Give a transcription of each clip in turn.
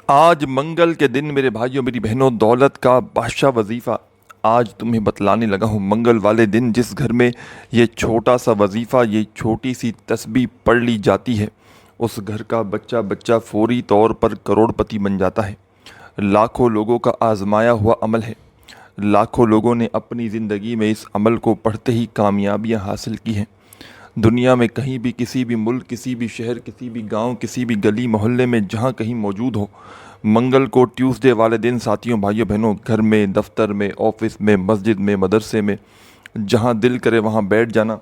آج منگل کے دن میرے بھائیوں میری بہنوں دولت کا بادشاہ وظیفہ آج تمہیں بتلانے لگا ہوں۔ منگل والے دن جس گھر میں یہ چھوٹا سا وظیفہ یہ چھوٹی سی تسبیح پڑھ لی جاتی ہے اس گھر کا بچہ بچہ فوری طور پر کروڑ پتی بن جاتا ہے۔ لاکھوں لوگوں کا آزمایا ہوا عمل ہے۔ لاکھوں لوگوں نے اپنی زندگی میں اس عمل کو پڑھتے ہی کامیابیاں حاصل کی ہیں۔ دنیا میں کہیں بھی کسی بھی ملک کسی بھی شہر کسی بھی گاؤں کسی بھی گلی محلے میں جہاں کہیں موجود ہو، منگل کو ٹیوزڈے والے دن ساتھیوں بھائیوں بہنوں گھر میں دفتر میں آفس میں مسجد میں مدرسے میں جہاں دل کرے وہاں بیٹھ جانا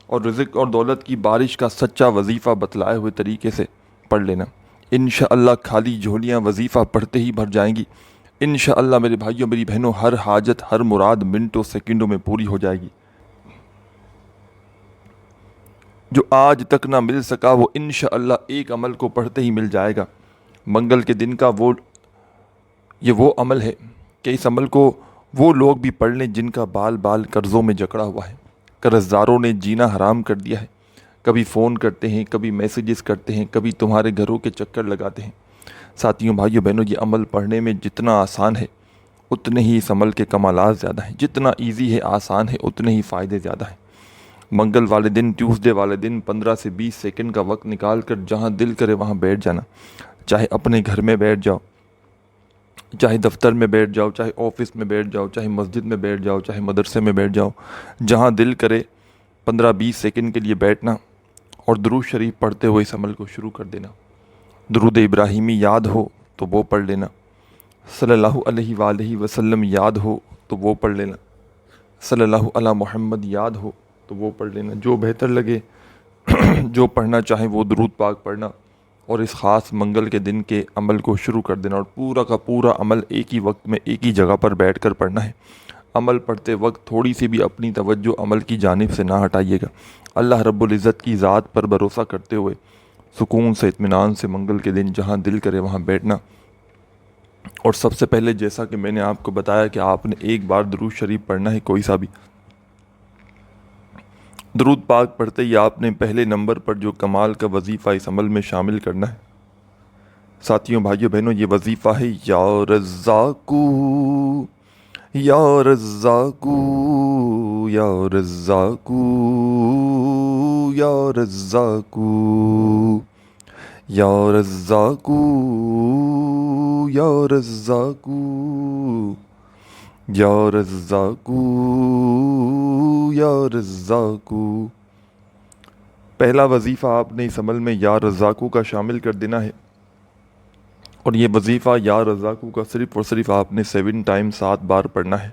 اور رزق اور دولت کی بارش کا سچا وظیفہ بتلائے ہوئے طریقے سے پڑھ لینا۔ انشاءاللہ خالی جھولیاں وظیفہ پڑھتے ہی بھر جائیں گی۔ انشاءاللہ میرے بھائیوں میری بہنوں ہر حاجت ہر مراد منٹوں سیکنڈوں میں پوری ہو جائے گی۔ جو آج تک نہ مل سکا وہ انشاءاللہ ایک عمل کو پڑھتے ہی مل جائے گا۔ منگل کے دن کا وہ عمل ہے کہ اس عمل کو وہ لوگ بھی پڑھ لیں جن کا بال بال قرضوں میں جکڑا ہوا ہے۔ قرض داروں نے جینا حرام کر دیا ہے۔ کبھی فون کرتے ہیں کبھی میسیجز کرتے ہیں کبھی تمہارے گھروں کے چکر لگاتے ہیں۔ ساتھیوں بھائیوں بہنوں یہ عمل پڑھنے میں جتنا آسان ہے اتنے ہی اس عمل کے کمالات زیادہ ہیں۔ جتنا ایزی ہے آسان ہے اتنے ہی فائدے زیادہ ہیں۔ منگل والے دن ٹیوزڈے والے دن 15 سے 20 سیکنڈ کا وقت نکال کر جہاں دل کرے وہاں بیٹھ جانا۔ چاہے اپنے گھر میں بیٹھ جاؤ، چاہے دفتر میں بیٹھ جاؤ، چاہے آفس میں بیٹھ جاؤ، چاہے مسجد میں بیٹھ جاؤ، چاہے مدرسے میں بیٹھ جاؤ، جہاں دل کرے 15-20 سیکنڈ کے لیے بیٹھنا اور درود شریف پڑھتے ہوئے اس عمل کو شروع کر دینا۔ درود ابراہیمی یاد ہو تو وہ پڑھ لینا، صلی اللہ علیہ وآلہ وسلم یاد ہو تو وہ پڑھ لینا، صلی اللہ علی محمد یاد ہو تو وہ پڑھ لینا۔ جو بہتر لگے جو پڑھنا چاہیں وہ درود پاک پڑھنا اور اس خاص منگل کے دن کے عمل کو شروع کر دینا، اور پورا کا پورا عمل ایک ہی وقت میں ایک ہی جگہ پر بیٹھ کر پڑھنا ہے۔ عمل پڑھتے وقت تھوڑی سی بھی اپنی توجہ عمل کی جانب سے نہ ہٹائیے گا۔ اللہ رب العزت کی ذات پر بھروسہ کرتے ہوئے سکون سے اطمینان سے منگل کے دن جہاں دل کرے وہاں بیٹھنا۔ اور سب سے پہلے جیسا کہ میں نے آپ کو بتایا کہ آپ نے ایک بار درود شریف پڑھنا ہے، کوئی سا بھی درود پاک پڑھتے ہی آپ نے پہلے نمبر پر جو کمال کا وظیفہ اس عمل میں شامل کرنا ہے۔ ساتھیوں بھائیوں بہنوں یہ وظیفہ ہے یا رزاقو یا رزاقو یا رزاقو یا رزاقو یا رزاقو یا رزاقو یا رزاقو یا رزاقو۔ پہلا وظیفہ آپ نے اس عمل میں یا رزاقو کا شامل کر دینا ہے، اور یہ وظیفہ یا رزاقو کا صرف اور صرف آپ نے 7 ٹائم 7 بار پڑھنا ہے۔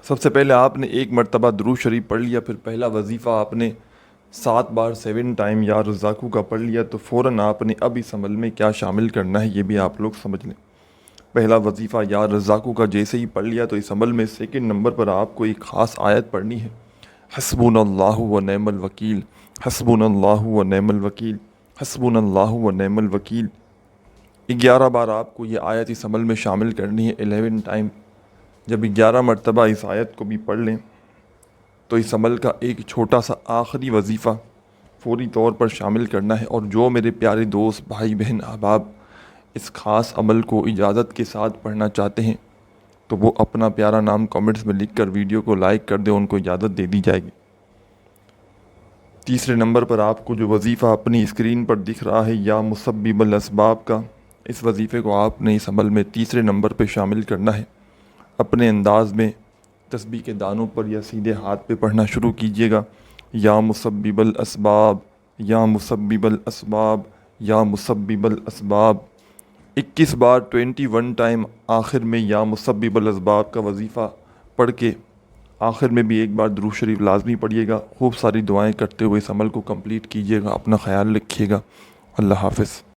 سب سے پہلے آپ نے ایک مرتبہ درود شریف پڑھ لیا، پھر پہلا وظیفہ آپ نے 7 بار 7 ٹائم یا رزاقو کا پڑھ لیا، تو فوراً آپ نے اب اس عمل میں کیا شامل کرنا ہے یہ بھی آپ لوگ سمجھ لیں۔ پہلا وظیفہ یا رزاقو کا جیسے ہی پڑھ لیا تو اس عمل میں سیکنڈ نمبر پر آپ کو ایک خاص آیت پڑھنی ہے، حسبنا اللہ و نعم الوکیل، حسبنا اللہ و نعم الوکیل، حسبنا اللہ و نعم الوکیل۔ 11 بار آپ کو یہ آیت اس عمل میں شامل کرنی ہے 11 ٹائم۔ جب 11 مرتبہ اس آیت کو بھی پڑھ لیں تو اس عمل کا ایک چھوٹا سا آخری وظیفہ فوری طور پر شامل کرنا ہے، اور جو میرے پیارے دوست بھائی بہن احباب اس خاص عمل کو اجازت کے ساتھ پڑھنا چاہتے ہیں تو وہ اپنا پیارا نام کامنٹس میں لکھ کر ویڈیو کو لائک کر دیں، ان کو اجازت دے دی جائے گی۔ تیسرے نمبر پر آپ کو جو وظیفہ اپنی اسکرین پر دکھ رہا ہے یا مسبب الاسباب کا، اس وظیفے کو آپ نے اس عمل میں تیسرے نمبر پہ شامل کرنا ہے۔ اپنے انداز میں تسبیح کے دانوں پر یا سیدھے ہاتھ پہ پڑھنا شروع کیجئے گا، یا مسبب الاسباب یا مسبب الاسباب یا مسبب الاسباب۔ 21 بار 21 ٹائم آخر میں یا مسبب الاسباب کا وظیفہ پڑھ کے آخر میں بھی ایک بار درود شریف لازمی پڑھیے گا۔ خوب ساری دعائیں کرتے ہوئے اس عمل کو کمپلیٹ کیجیے گا۔ اپنا خیال رکھیے گا۔ اللہ حافظ۔